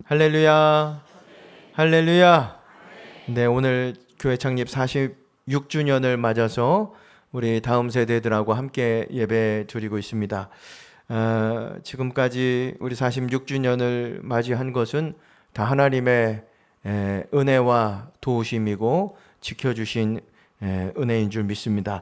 할렐루야, 할렐루야. 네, 오늘 교회 창립 46주년을 맞아서 우리 다음 세대들하고 함께 예배 드리고 있습니다. 지금까지 우리 46주년을 맞이한 것은 다 하나님의 은혜와 도우심이고 지켜주신 은혜인 줄 믿습니다.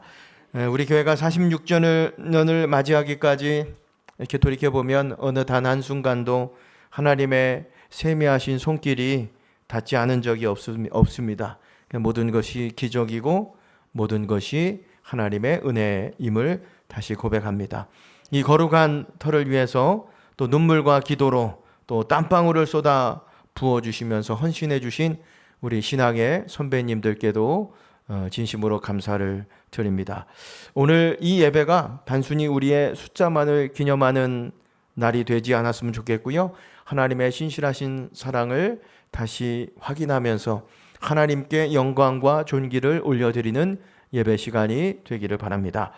우리 교회가 46주년을 맞이하기까지 이렇게 돌이켜보면 어느 단 한순간도 하나님의 세미하신 손길이 닿지 않은 적이 없습니다. 모든 것이 기적이고 모든 것이 하나님의 은혜임을 다시 고백합니다. 이 거룩한 터를 위해서 또 눈물과 기도로 또 땀방울을 쏟아 부어주시면서 헌신해 주신 우리 신앙의 선배님들께도 진심으로 감사를 드립니다. 오늘 이 예배가 단순히 우리의 숫자만을 기념하는 날이 되지 않았으면 좋겠고요. 하나님의 신실하신 사랑을 다시 확인하면서 하나님께 영광과 존귀를 올려드리는 예배 시간이 되기를 바랍니다.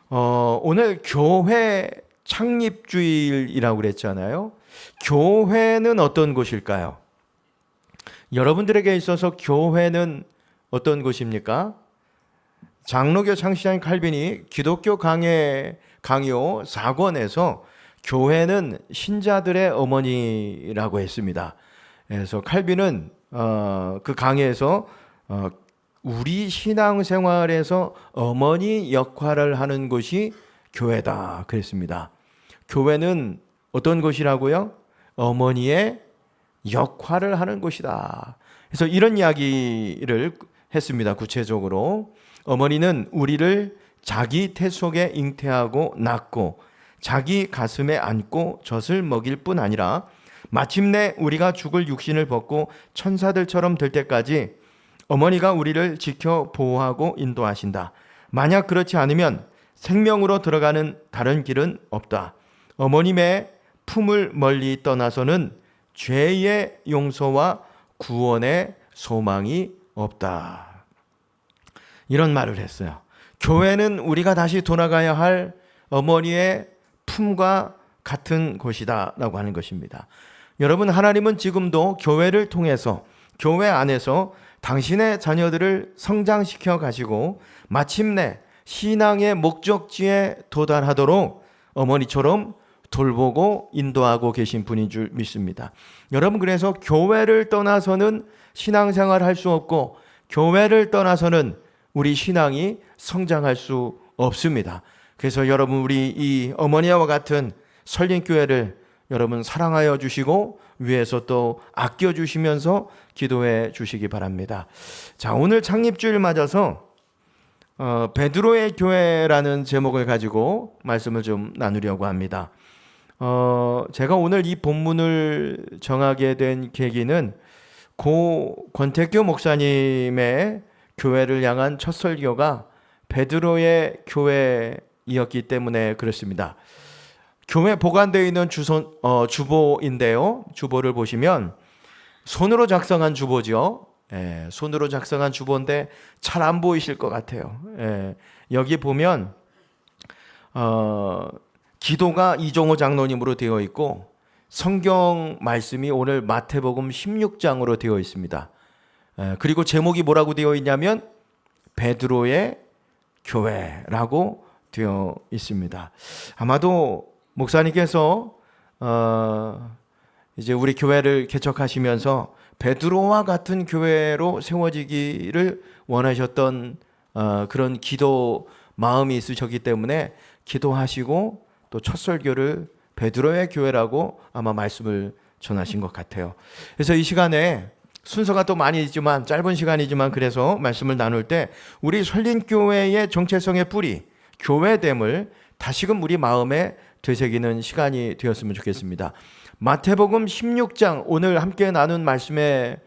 오늘 교회 창립주일이라고 그랬잖아요. 교회는 어떤 곳일까요? 여러분들에게 있어서 교회는 어떤 곳입니까? 장로교 창시자인 칼빈이 기독교 강요 4권에서 교회는 신자들의 어머니라고 했습니다. 그래서 칼빈은 그 강해에서 우리 신앙생활에서 어머니 역할을 하는 곳이 교회다 그랬습니다. 교회는 어떤 곳이라고요? 어머니의 역할을 하는 곳이다. 그래서 이런 이야기를 했습니다. 구체적으로 어머니는 우리를 자기 태 속에 잉태하고 낳고 자기 가슴에 안고 젖을 먹일 뿐 아니라 마침내 우리가 죽을 육신을 벗고 천사들처럼 될 때까지 어머니가 우리를 지켜 보호하고 인도하신다. 만약 그렇지 않으면 생명으로 들어가는 다른 길은 없다. 어머님의 품을 멀리 떠나서는 죄의 용서와 구원의 소망이 없다. 이런 말을 했어요. 교회는 우리가 다시 돌아가야 할 어머니의 품과 같은 곳이다 라고 하는 것입니다. 여러분, 하나님은 지금도 교회를 통해서 교회 안에서 당신의 자녀들을 성장시켜 가시고 마침내 신앙의 목적지에 도달하도록 어머니처럼 돌보고 인도하고 계신 분인 줄 믿습니다. 여러분, 그래서 교회를 떠나서는 신앙생활 할 수 없고 교회를 떠나서는 우리 신앙이 성장할 수 없습니다. 그래서 여러분, 우리 이 어머니와 같은 설린교회를 여러분 사랑하여 주시고 위에서 또 아껴 주시면서 기도해 주시기 바랍니다. 자, 오늘 창립주일 맞아서 베드로의 교회라는 제목을 가지고 말씀을 좀 나누려고 합니다. 제가 오늘 이 본문을 정하게 된 계기는 고 권태교 목사님의 교회를 향한 첫 설교가 베드로의 교회이었기 때문에 그렇습니다. 교회 보관되어 있는 주보인데요. 주보를 보시면 손으로 작성한 주보죠. 손으로 작성한 주보인데 잘 안 보이실 것 같아요. 여기 보면 기도가 이종호 장로님으로 되어 있고 성경 말씀이 오늘 마태복음 16장으로 되어 있습니다. 그리고 제목이 뭐라고 되어 있냐면 베드로의 교회라고 되어 있습니다. 아마도 목사님께서 이제 우리 교회를 개척하시면서 베드로와 같은 교회로 세워지기를 원하셨던 그런 기도 마음이 있으셨기 때문에 기도하시고 또 첫 설교를 베드로의 교회라고 아마 말씀을 전하신 것 같아요. 그래서 이 시간에 순서가 또 많이 있지만 짧은 시간이지만 그래서 말씀을 나눌 때 우리 설린교회의 정체성의 뿌리 교회됨을 다시금 우리 마음에 되새기는 시간이 되었으면 좋겠습니다. 마태복음 16장 오늘 함께 나눈 말씀의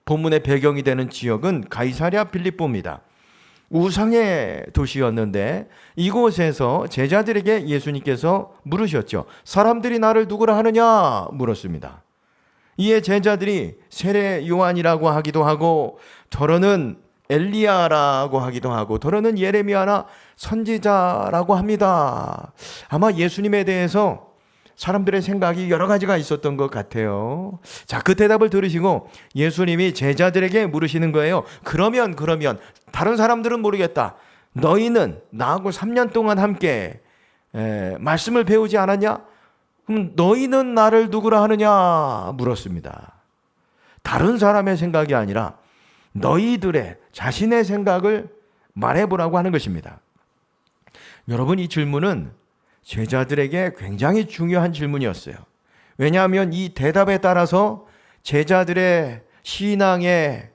본문의 배경이 되는 지역은 가이사랴 빌립보입니다. 우상의 도시였는데 이곳에서 제자들에게 예수님께서 물으셨죠. 사람들이 나를 누구라 하느냐 물었습니다. 이에 제자들이 세례 요한이라고 하기도 하고 더러는 엘리야라고 하기도 하고 더러는 예레미야나 선지자라고 합니다. 아마 예수님에 대해서 사람들의 생각이 여러 가지가 있었던 것 같아요. 자, 그 대답을 들으시고 예수님이 제자들에게 물으시는 거예요. 그러면 다른 사람들은 모르겠다. 너희는 나하고 3년 동안 함께 말씀을 배우지 않았냐? 그럼 너희는 나를 누구라 하느냐? 물었습니다. 다른 사람의 생각이 아니라 너희들의 자신의 생각을 말해보라고 하는 것입니다. 여러분, 이 질문은 제자들에게 굉장히 중요한 질문이었어요. 왜냐하면 이 대답에 따라서 제자들의 신앙의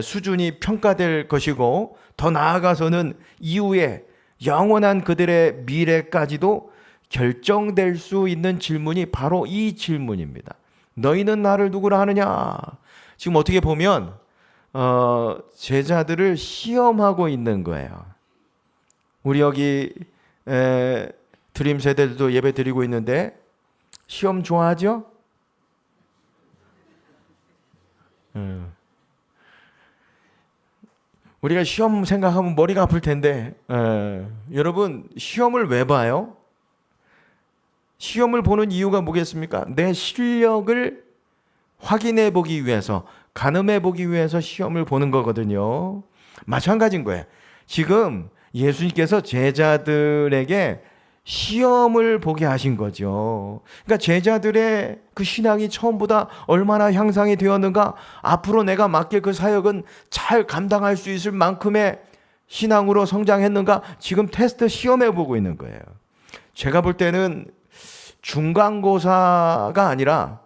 수준이 평가될 것이고, 더 나아가서는 이후에 영원한 그들의 미래까지도 결정될 수 있는 질문이 바로 이 질문입니다. 너희는 나를 누구라 하느냐? 지금 어떻게 보면 제자들을 시험하고 있는 거예요. 우리 여기 드림 세대들도 예배 드리고 있는데 시험 좋아하죠? 우리가 시험 생각하면 머리가 아플 텐데 여러분, 시험을 왜 봐요? 시험을 보는 이유가 뭐겠습니까? 내 실력을 확인해 보기 위해서, 가늠해 보기 위해서 시험을 보는 거거든요. 마찬가지인 거예요. 지금 예수님께서 제자들에게 시험을 보게 하신 거죠. 그러니까 제자들의 그 신앙이 처음보다 얼마나 향상이 되었는가, 앞으로 내가 맡길 그 사역은 잘 감당할 수 있을 만큼의 신앙으로 성장했는가, 지금 테스트 시험해 보고 있는 거예요. 제가 볼 때는 중간고사가 아니라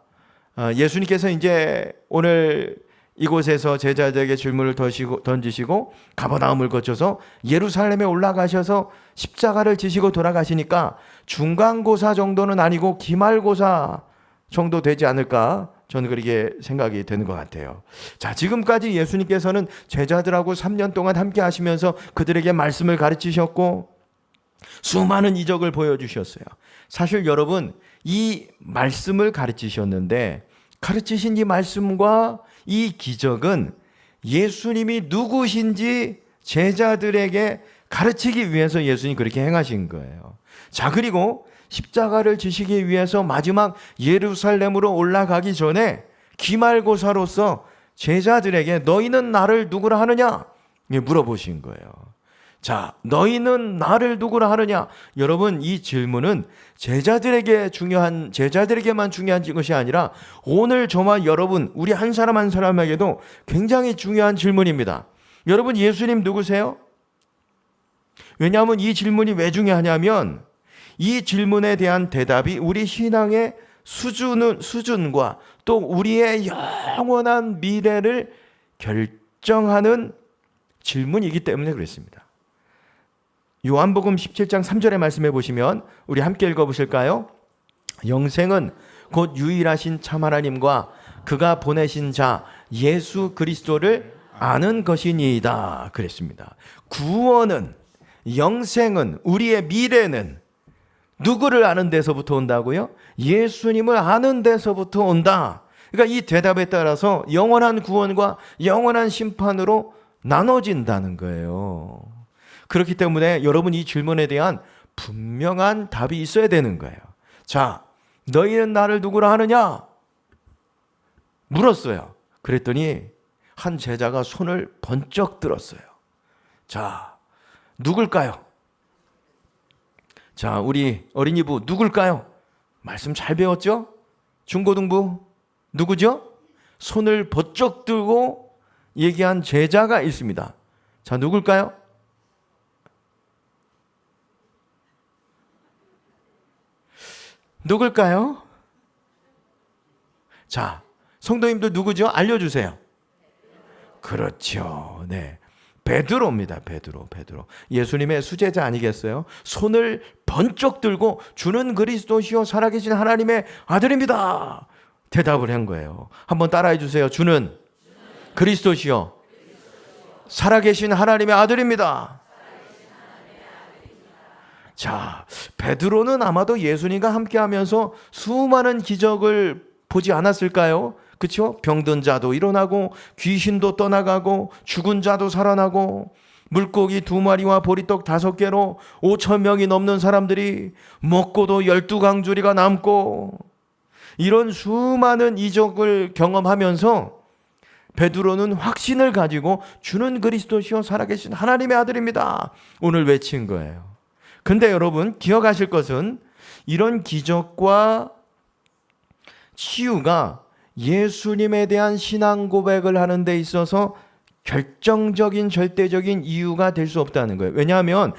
예수님께서 이제 오늘 이곳에서 제자들에게 질문을 던지시고 가버나움을 거쳐서 예루살렘에 올라가셔서 십자가를 지시고 돌아가시니까 중간고사 정도는 아니고 기말고사 정도 되지 않을까, 저는 그렇게 생각이 되는 것 같아요. 자, 지금까지 예수님께서는 제자들하고 3년 동안 함께 하시면서 그들에게 말씀을 가르치셨고 수많은 이적을 보여주셨어요. 사실 여러분, 이 말씀을 가르치셨는데 가르치신 이 말씀과 이 기적은 예수님이 누구신지 제자들에게 가르치기 위해서 예수님이 그렇게 행하신 거예요. 자, 그리고 십자가를 지시기 위해서 마지막 예루살렘으로 올라가기 전에 기말고사로서 제자들에게 너희는 나를 누구라 하느냐? 물어보신 거예요. 자, 너희는 나를 누구라 하느냐? 여러분, 이 질문은 제자들에게만 중요한 것이 아니라 오늘 저와 여러분, 우리 한 사람 한 사람에게도 굉장히 중요한 질문입니다. 여러분, 예수님 누구세요? 왜냐하면 이 질문이 왜 중요하냐면 이 질문에 대한 대답이 우리 신앙의 수준과 또 우리의 영원한 미래를 결정하는 질문이기 때문에 그렇습니다. 요한복음 17장 3절의 말씀해 보시면 우리 함께 읽어보실까요? 영생은 곧 유일하신 참 하나님과 그가 보내신 자 예수 그리스도를 아는 것이니이다 그랬습니다. 구원은, 영생은, 우리의 미래는 누구를 아는 데서부터 온다고요? 예수님을 아는 데서부터 온다. 그러니까 이 대답에 따라서 영원한 구원과 영원한 심판으로 나눠진다는 거예요. 그렇기 때문에 여러분, 이 질문에 대한 분명한 답이 있어야 되는 거예요. 자, 너희는 나를 누구라 하느냐? 물었어요. 그랬더니 한 제자가 손을 번쩍 들었어요. 자, 누굴까요? 자, 우리 어린이부 누굴까요? 말씀 잘 배웠죠? 중고등부 누구죠? 손을 번쩍 들고 얘기한 제자가 있습니다. 자, 누굴까요? 누굴까요? 자, 성도님들 누구죠? 알려주세요. 그렇죠. 네. 베드로입니다. 베드로. 예수님의 수제자 아니겠어요? 손을 번쩍 들고 주는 그리스도시요 살아계신 하나님의 아들입니다. 대답을 한 거예요. 한번 따라해 주세요. 주는 그리스도시요 살아계신 하나님의 아들입니다. 자, 베드로는 아마도 예수님과 함께하면서 수많은 기적을 보지 않았을까요? 그렇죠? 병든 자도 일어나고 귀신도 떠나가고 죽은 자도 살아나고 물고기 2마리와 보리떡 5개로 5,000명이 넘는 사람들이 먹고도 12강주리가 남고, 이런 수많은 이적을 경험하면서 베드로는 확신을 가지고 주는 그리스도시요 살아계신 하나님의 아들입니다, 오늘 외친 거예요. 근데 여러분 기억하실 것은 이런 기적과 치유가 예수님에 대한 신앙 고백을 하는 데 있어서 결정적인 절대적인 이유가 될 수 없다는 거예요. 왜냐하면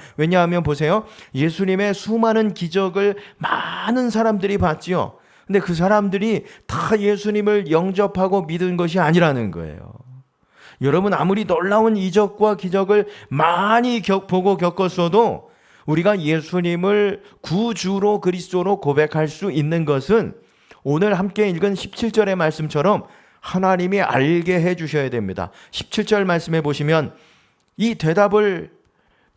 보세요. 예수님의 수많은 기적을 많은 사람들이 봤지요. 근데 그 사람들이 다 예수님을 영접하고 믿은 것이 아니라는 거예요. 여러분, 아무리 놀라운 이적과 기적을 많이 보고 겪었어도 우리가 예수님을 구주로 그리스도로 고백할 수 있는 것은 오늘 함께 읽은 17절의 말씀처럼 하나님이 알게 해주셔야 됩니다. 17절 말씀해 보시면 이 대답을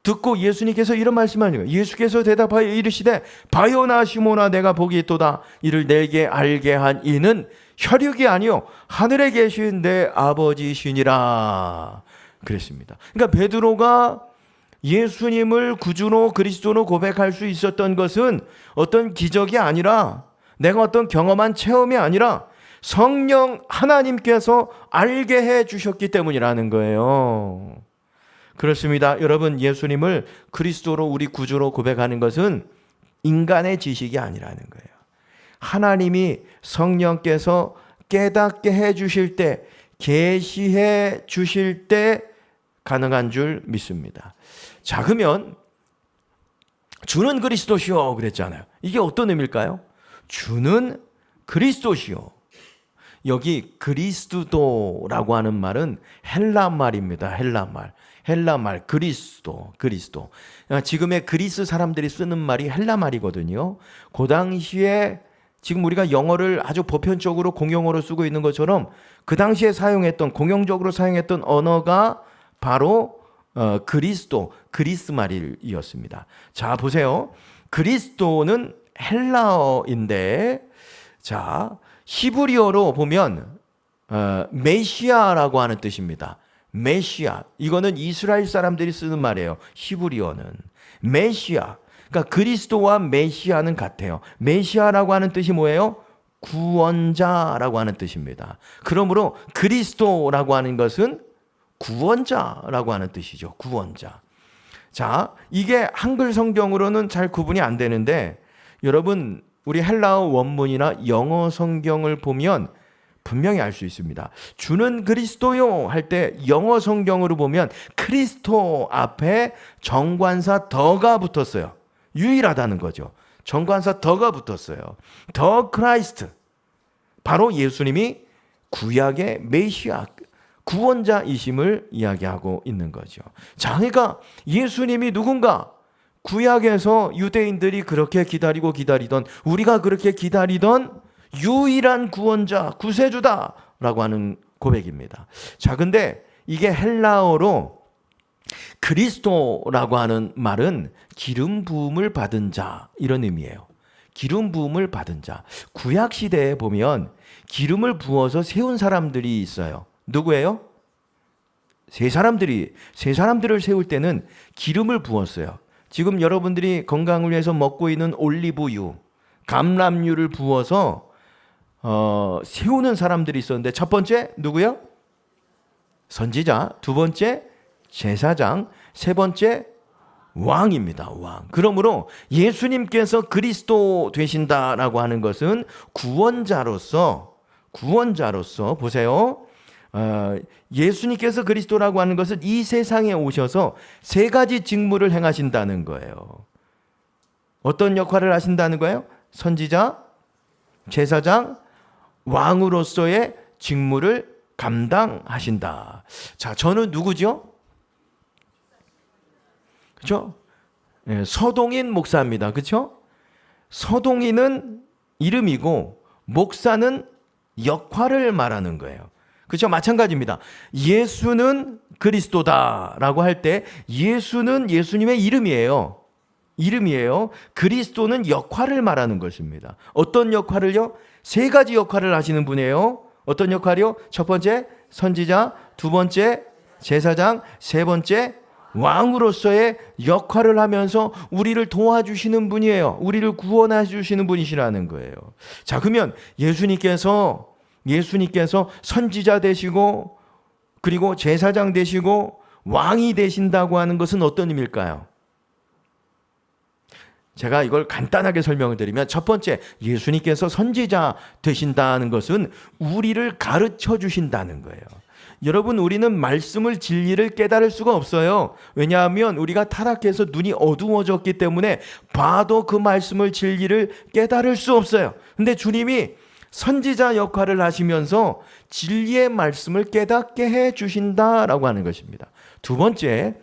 듣고 예수님께서 이런 말씀하시는 거예요. 예수께서 대답하여 이르시되 바요나 시몬아 내가 복이 있도다. 이를 내게 알게 한 이는 혈육이 아니요 하늘에 계신 내 아버지시니라 그랬습니다. 그러니까 베드로가 예수님을 구주로 그리스도로 고백할 수 있었던 것은 어떤 기적이 아니라, 내가 어떤 경험한 체험이 아니라 성령 하나님께서 알게 해 주셨기 때문이라는 거예요. 그렇습니다. 여러분, 예수님을 그리스도로 우리 구주로 고백하는 것은 인간의 지식이 아니라는 거예요. 하나님이 성령께서 깨닫게 해 주실 때, 계시해 주실 때 가능한 줄 믿습니다. 자, 그러면 주는 그리스도시요 그랬잖아요. 이게 어떤 의미일까요? 주는 그리스도시요. 여기 그리스도라고 하는 말은 헬라 말입니다. 헬라 말 그리스도. 지금의 그리스 사람들이 쓰는 말이 헬라 말이거든요. 그 당시에 지금 우리가 영어를 아주 보편적으로 공용어로 쓰고 있는 것처럼 그 당시에 공용적으로 사용했던 언어가 바로 그리스 말이었습니다. 자, 보세요. 그리스도는 헬라어인데, 자, 히브리어로 보면 메시아라고 하는 뜻입니다. 메시아. 이거는 이스라엘 사람들이 쓰는 말이에요. 히브리어는 메시아. 그러니까 그리스도와 메시아는 같아요. 메시아라고 하는 뜻이 뭐예요? 구원자라고 하는 뜻입니다. 그러므로 그리스도라고 하는 것은 구원자라고 하는 뜻이죠. 구원자. 자, 이게 한글 성경으로는 잘 구분이 안 되는데, 여러분 우리 헬라어 원문이나 영어 성경을 보면 분명히 알 수 있습니다. 주는 그리스도요 할 때 영어 성경으로 보면 크리스토 앞에 정관사 더가 붙었어요. 유일하다는 거죠. 정관사 더가 붙었어요. 더 크라이스트. 바로 예수님이 구약의 메시아, 구원자이심을 이야기하고 있는 거죠. 자, 그러니까 예수님이 누군가? 구약에서 유대인들이 그렇게 기다리던, 우리가 그렇게 기다리던 유일한 구원자, 구세주다라고 하는 고백입니다. 자, 근데 이게 헬라어로 그리스도라고 하는 말은 기름 부음을 받은 자, 이런 의미예요. 기름 부음을 받은 자. 구약 시대에 보면 기름을 부어서 세운 사람들이 있어요. 누구예요? 세 사람들을 세울 때는 기름을 부었어요. 지금 여러분들이 건강을 위해서 먹고 있는 올리브유, 감람유를 부어서 세우는 사람들이 있었는데, 첫 번째 누구요? 선지자. 두 번째 제사장. 세 번째 왕입니다. 왕. 그러므로 예수님께서 그리스도 되신다라고 하는 것은 구원자로서 보세요. 예수님께서 그리스도라고 하는 것은 이 세상에 오셔서 세 가지 직무를 행하신다는 거예요. 어떤 역할을 하신다는 거예요? 선지자, 제사장, 왕으로서의 직무를 감당하신다. 자, 저는 누구죠? 그렇죠? 네, 서동인 목사입니다. 그렇죠? 서동인은 이름이고 목사는 역할을 말하는 거예요. 그렇죠? 마찬가지입니다. 예수는 그리스도다라고 할 때 예수는 예수님의 이름이에요. 그리스도는 역할을 말하는 것입니다. 어떤 역할을요? 세 가지 역할을 하시는 분이에요. 어떤 역할이요? 첫 번째 선지자, 두 번째 제사장, 세 번째 왕으로서의 역할을 하면서 우리를 도와주시는 분이에요. 우리를 구원해 주시는 분이시라는 거예요. 자, 그러면 예수님께서 선지자 되시고 그리고 제사장 되시고 왕이 되신다고 하는 것은 어떤 의미일까요? 제가 이걸 간단하게 설명을 드리면, 첫 번째, 예수님께서 선지자 되신다는 것은 우리를 가르쳐 주신다는 거예요. 여러분, 우리는 말씀을, 진리를 깨달을 수가 없어요. 왜냐하면 우리가 타락해서 눈이 어두워졌기 때문에 봐도 그 말씀을, 진리를 깨달을 수 없어요. 근데 주님이 선지자 역할을 하시면서 진리의 말씀을 깨닫게 해 주신다라고 하는 것입니다. 두 번째,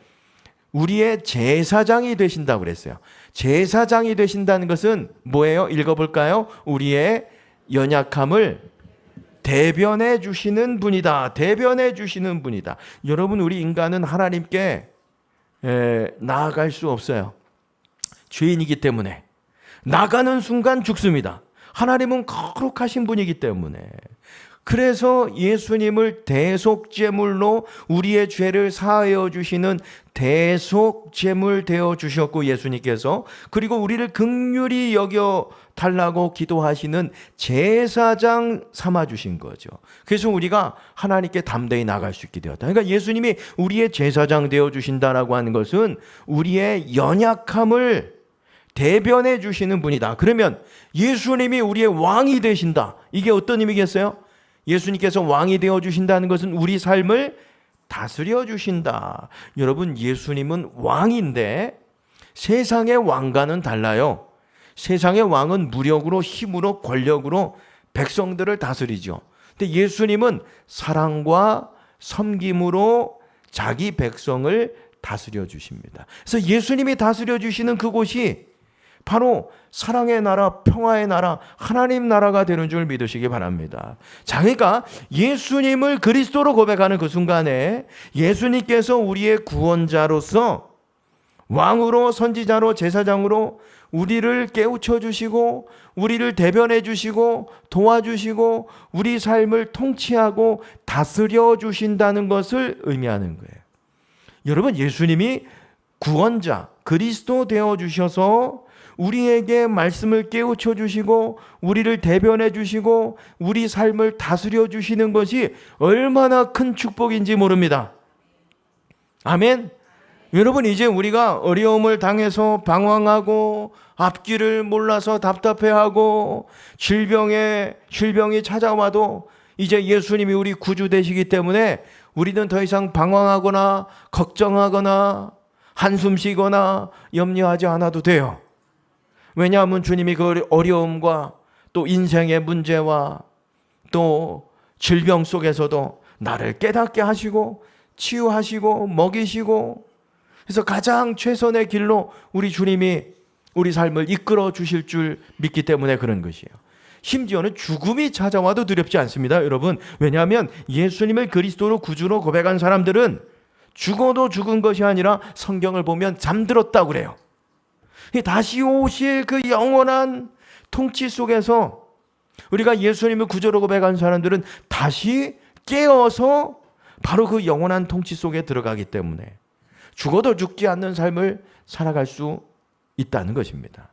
우리의 제사장이 되신다고 그랬어요. 제사장이 되신다는 것은 뭐예요? 읽어볼까요? 우리의 연약함을 대변해 주시는 분이다. 대변해 주시는 분이다. 여러분, 우리 인간은 하나님께 나아갈 수 없어요. 죄인이기 때문에. 나가는 순간 죽습니다. 하나님은 거룩하신 분이기 때문에. 그래서 예수님을 대속제물로 우리의 죄를 사하여 주시는 대속제물 되어 주셨고, 예수님께서, 그리고 우리를 긍휼히 여겨 달라고 기도하시는 제사장 삼아 주신 거죠. 그래서 우리가 하나님께 담대히 나갈 수 있게 되었다. 그러니까 예수님이 우리의 제사장 되어 주신다라고 하는 것은 우리의 연약함을 대변해 주시는 분이다. 그러면 예수님이 우리의 왕이 되신다. 이게 어떤 의미겠어요? 예수님께서 왕이 되어 주신다는 것은 우리 삶을 다스려 주신다. 여러분, 예수님은 왕인데 세상의 왕과는 달라요. 세상의 왕은 무력으로, 힘으로, 권력으로 백성들을 다스리죠. 근데 예수님은 사랑과 섬김으로 자기 백성을 다스려 주십니다. 그래서 예수님이 다스려 주시는 그곳이 바로 사랑의 나라, 평화의 나라, 하나님 나라가 되는 줄 믿으시기 바랍니다. 자, 그러니까 예수님을 그리스도로 고백하는 그 순간에 예수님께서 우리의 구원자로서 왕으로, 선지자로, 제사장으로 우리를 깨우쳐 주시고 우리를 대변해 주시고 도와주시고 우리 삶을 통치하고 다스려 주신다는 것을 의미하는 거예요. 여러분, 예수님이 구원자, 그리스도 되어 주셔서 우리에게 말씀을 깨우쳐 주시고 우리를 대변해 주시고 우리 삶을 다스려 주시는 것이 얼마나 큰 축복인지 모릅니다. 아멘. 여러분, 이제 우리가 어려움을 당해서 방황하고 앞길을 몰라서 답답해하고 질병이 찾아와도 이제 예수님이 우리 구주 되시기 때문에 우리는 더 이상 방황하거나 걱정하거나 한숨 쉬거나 염려하지 않아도 돼요. 왜냐하면 주님이 그 어려움과 또 인생의 문제와 또 질병 속에서도 나를 깨닫게 하시고 치유하시고 먹이시고, 그래서 가장 최선의 길로 우리 주님이 우리 삶을 이끌어 주실 줄 믿기 때문에 그런 것이에요. 심지어는 죽음이 찾아와도 두렵지 않습니다, 여러분. 왜냐하면 예수님을 그리스도로 구주로 고백한 사람들은 죽어도 죽은 것이 아니라 성경을 보면 잠들었다고 그래요. 다시 오실 그 영원한 통치 속에서 우리가 예수님을 구주로 고백한 사람들은 다시 깨어서 바로 그 영원한 통치 속에 들어가기 때문에 죽어도 죽지 않는 삶을 살아갈 수 있다는 것입니다.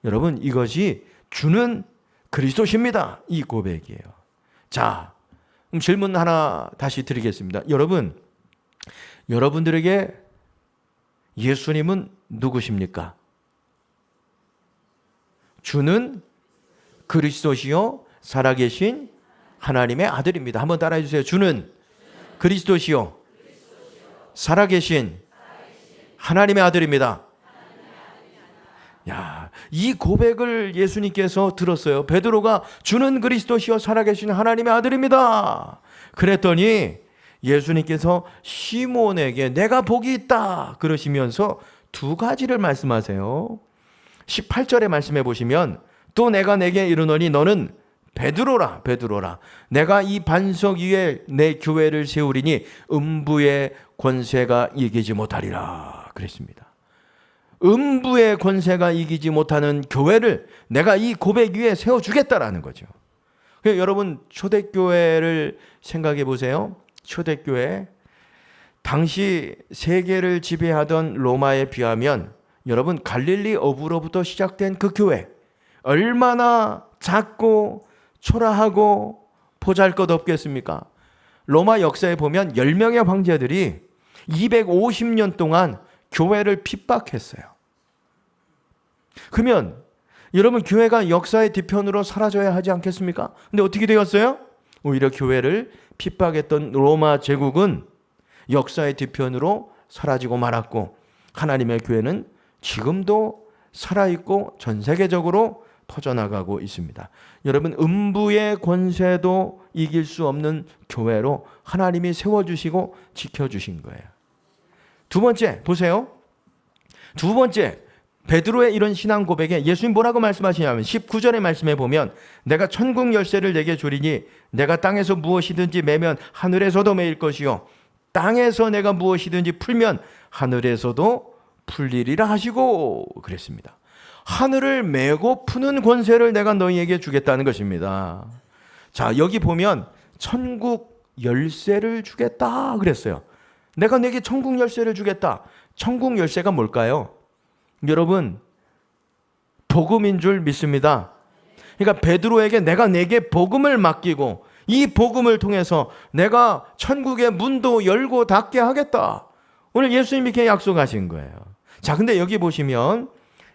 여러분, 이것이 주는 그리스도십니다. 이 고백이에요. 자, 그럼 질문 하나 다시 드리겠습니다. 여러분들에게 예수님은 누구십니까? 주는 그리스도시요 살아계신 하나님의 아들입니다. 한번 따라해 주세요. 주는 그리스도시요 살아계신 하나님의 아들입니다. 야, 이 고백을 예수님께서 들었어요. 베드로가 주는 그리스도시요 살아계신 하나님의 아들입니다. 그랬더니 예수님께서 시몬에게 내가 복이 있다 그러시면서 두 가지를 말씀하세요. 18절에 말씀해 보시면 또 내가 내게 이르노니 너는 베드로라. 내가 이 반석 위에 내 교회를 세우리니 음부의 권세가 이기지 못하리라 그랬습니다. 음부의 권세가 이기지 못하는 교회를 내가 이 고백 위에 세워주겠다라는 거죠. 여러분, 초대교회를 생각해 보세요. 초대교회, 당시 세계를 지배하던 로마에 비하면 여러분 갈릴리 어부로부터 시작된 그 교회 얼마나 작고 초라하고 보잘것없겠습니까? 로마 역사에 보면 10명의 황제들이 250년 동안 교회를 핍박했어요. 그러면 여러분 교회가 역사의 뒤편으로 사라져야 하지 않겠습니까? 근데 어떻게 되었어요? 오히려 교회를 핍박했던 로마 제국은 역사의 뒤편으로 사라지고 말았고 하나님의 교회는 지금도 살아있고 전 세계적으로 퍼져나가고 있습니다. 여러분 음부의 권세도 이길 수 없는 교회로 하나님이 세워주시고 지켜주신 거예요. 두 번째 보세요. 두 번째 베드로의 이런 신앙 고백에 예수님 뭐라고 말씀하시냐면 19절의 말씀에 보면 내가 천국 열쇠를 내게 주리니 내가 땅에서 무엇이든지 매면 하늘에서도 매일 것이요 땅에서 내가 무엇이든지 풀면 하늘에서도 풀리리라 하시고 그랬습니다. 하늘을 메고 푸는 권세를 내가 너희에게 주겠다는 것입니다. 자, 여기 보면 천국 열쇠를 주겠다 그랬어요. 내가 내게 천국 열쇠를 주겠다. 천국 열쇠가 뭘까요? 여러분 복음인 줄 믿습니다. 그러니까 베드로에게 내가 내게 복음을 맡기고 이 복음을 통해서 내가 천국의 문도 열고 닫게 하겠다. 오늘 예수님이 이렇게 약속하신 거예요. 자, 근데 여기 보시면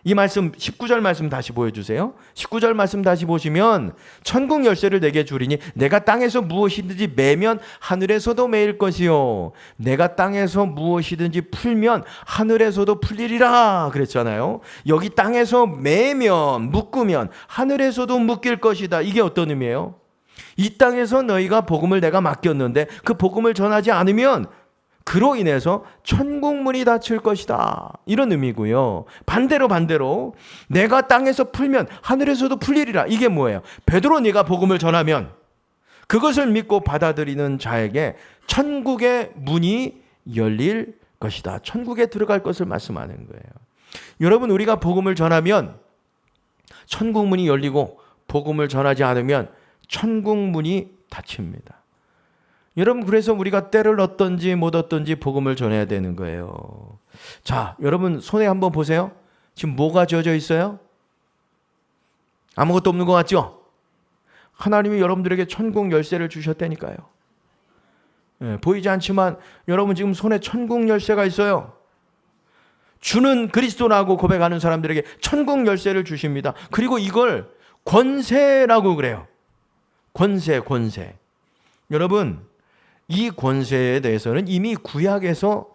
이 말씀 19절 말씀 다시 보여주세요. 19절 말씀 다시 보시면 천국 열쇠를 내게 주리니 내가 땅에서 무엇이든지 매면 하늘에서도 매일 것이요 내가 땅에서 무엇이든지 풀면 하늘에서도 풀리리라 그랬잖아요. 여기 땅에서 매면 묶으면 하늘에서도 묶일 것이다. 이게 어떤 의미예요? 이 땅에서 너희가 복음을 내가 맡겼는데 그 복음을 전하지 않으면 그로 인해서 천국 문이 닫힐 것이다. 이런 의미고요. 반대로 내가 땅에서 풀면 하늘에서도 풀리리라. 이게 뭐예요? 베드로 네가 복음을 전하면 그것을 믿고 받아들이는 자에게 천국의 문이 열릴 것이다. 천국에 들어갈 것을 말씀하는 거예요. 여러분 우리가 복음을 전하면 천국 문이 열리고 복음을 전하지 않으면 천국 문이 닫힙니다. 여러분 그래서 우리가 때를 얻든지 못 얻든지 복음을 전해야 되는 거예요. 자, 여러분 손에 한번 보세요. 지금 뭐가 젖어 있어요? 아무것도 없는 것 같죠? 하나님이 여러분들에게 천국 열쇠를 주셨다니까요. 보이지 않지만 여러분 지금 손에 천국 열쇠가 있어요. 주는 그리스도라고 고백하는 사람들에게 천국 열쇠를 주십니다. 그리고 이걸 권세라고 그래요. 권세. 여러분 이 권세에 대해서는 이미 구약에서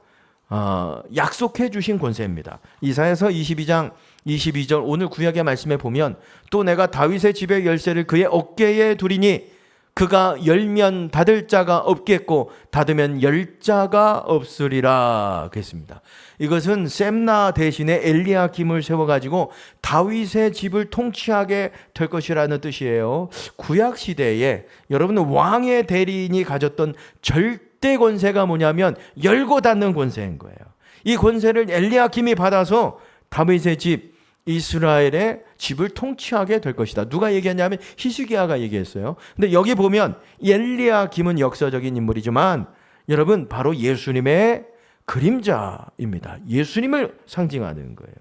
약속해 주신 권세입니다. 이사야서 22장 22절 오늘 구약의 말씀에 보면 또 내가 다윗의 집의 열쇠를 그의 어깨에 두리니 그가 열면 닫을 자가 없겠고 닫으면 열 자가 없으리라 그랬습니다. 이것은 셈나 대신에 엘리야김을 세워가지고 다윗의 집을 통치하게 될 것이라는 뜻이에요. 구약 시대에 여러분 왕의 대리인이 가졌던 절대 권세가 뭐냐면 열고 닫는 권세인 거예요. 이 권세를 엘리야김이 받아서 다윗의 집 이스라엘의 집을 통치하게 될 것이다. 누가 얘기했냐면 히스기야가 얘기했어요. 근데 여기 보면 엘리야김은 역사적인 인물이지만 여러분 바로 예수님의 그림자입니다. 예수님을 상징하는 거예요.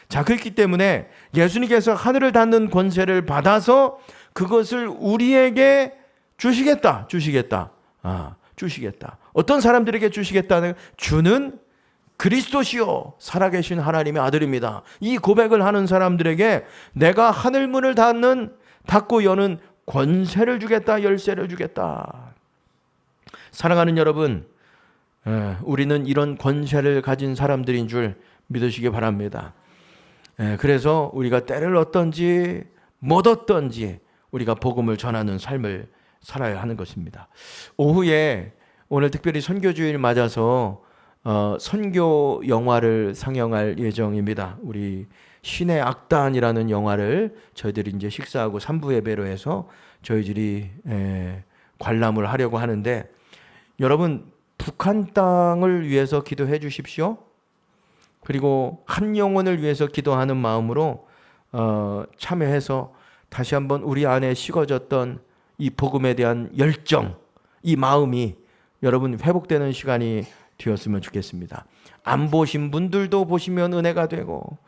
자, 그렇기 때문에 예수님께서 하늘을 닫는 권세를 받아서 그것을 우리에게 주시겠다. 어떤 사람들에게 주시겠다는 주는 그리스도시요 살아계신 하나님의 아들입니다. 이 고백을 하는 사람들에게 내가 하늘문을 닫고 여는 권세를 주겠다. 열쇠를 주겠다. 사랑하는 여러분, 우리는 이런 권세를 가진 사람들인 줄 믿으시기 바랍니다. 그래서 우리가 때를 얻든지 못 얻든지 우리가 복음을 전하는 삶을 살아야 하는 것입니다. 오후에 오늘 특별히 선교주일 맞아서 선교 영화를 상영할 예정입니다. 우리 신의 악단이라는 영화를 저희들이 이제 식사하고 3부 예배로 해서 저희들이 관람을 하려고 하는데 여러분 북한 땅을 위해서 기도해 주십시오. 그리고 한 영혼을 위해서 기도하는 마음으로 참여해서 다시 한번 우리 안에 식어졌던 이 복음에 대한 열정, 이 마음이 여러분 회복되는 시간이 되었으면 좋겠습니다. 안 보신 분들도 보시면 은혜가 되고,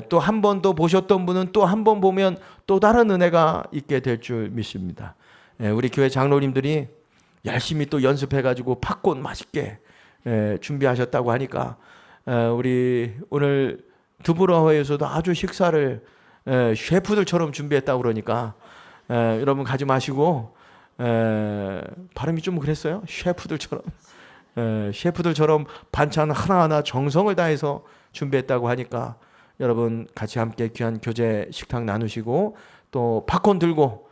또 한 번 더 보셨던 분은 또 한 번 보면 또 다른 은혜가 있게 될 줄 믿습니다. 우리 교회 장로님들이 열심히 또 연습해가지고 팝콘 맛있게 준비하셨다고 하니까, 우리 오늘 두부라호에서도 아주 식사를 셰프들처럼 준비했다고 그러니까, 여러분 가지 마시고, 발음이 좀 그랬어요? 셰프들처럼 반찬 하나하나 정성을 다해서 준비했다고 하니까, 여러분 같이 함께 귀한 교제 식탁 나누시고 또 팝콘 들고,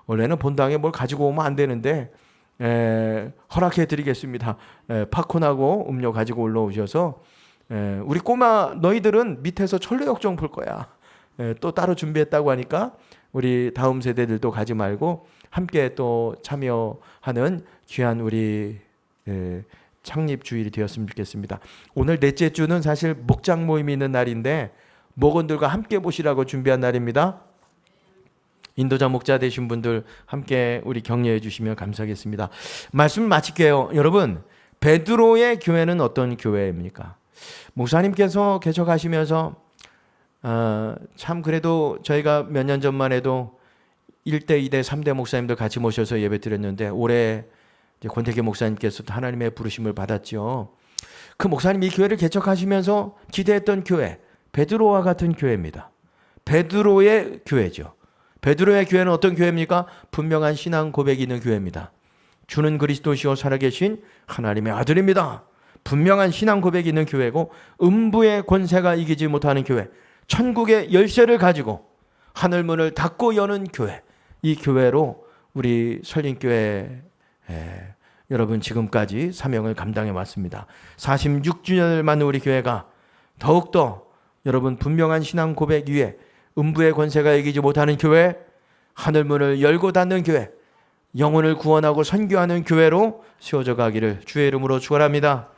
원래는 본당에 뭘 가지고 오면 안 되는데 허락해 드리겠습니다. 팝콘하고 음료 가지고 올라오셔서, 우리 꼬마 너희들은 밑에서 철로역정 볼 거야. 또 따로 준비했다고 하니까 우리 다음 세대들도 가지 말고 함께 또 참여하는 귀한 우리 창립 주일이 되었으면 좋겠습니다. 오늘 넷째 주는 사실 목장 모임이 있는 날인데 목원들과 함께 보시라고 준비한 날입니다. 인도자 목자 되신 분들 함께 우리 격려해 주시면 감사하겠습니다. 말씀 마칠게요. 여러분, 베드로의 교회는 어떤 교회입니까? 목사님께서 개척하시면서 참 그래도 저희가 몇 년 전만 해도 1대, 2대, 3대 목사님들 같이 모셔서 예배 드렸는데, 올해 권태기 목사님께서도 하나님의 부르심을 받았죠. 그 목사님이 이 교회를 개척하시면서 기대했던 교회, 베드로와 같은 교회입니다. 베드로의 교회죠. 베드로의 교회는 어떤 교회입니까? 분명한 신앙 고백이 있는 교회입니다. 주는 그리스도시요 살아계신 하나님의 아들입니다. 분명한 신앙 고백이 있는 교회고, 음부의 권세가 이기지 못하는 교회, 천국의 열쇠를 가지고 하늘문을 닫고 여는 교회, 이 교회로 우리 설린교회 여러분 지금까지 사명을 감당해 왔습니다. 46주년을 맞는 우리 교회가 더욱더 여러분 분명한 신앙 고백 위에 음부의 권세가 이기지 못하는 교회, 하늘문을 열고 닫는 교회, 영혼을 구원하고 선교하는 교회로 세워져 가기를 주의 이름으로 축원합니다.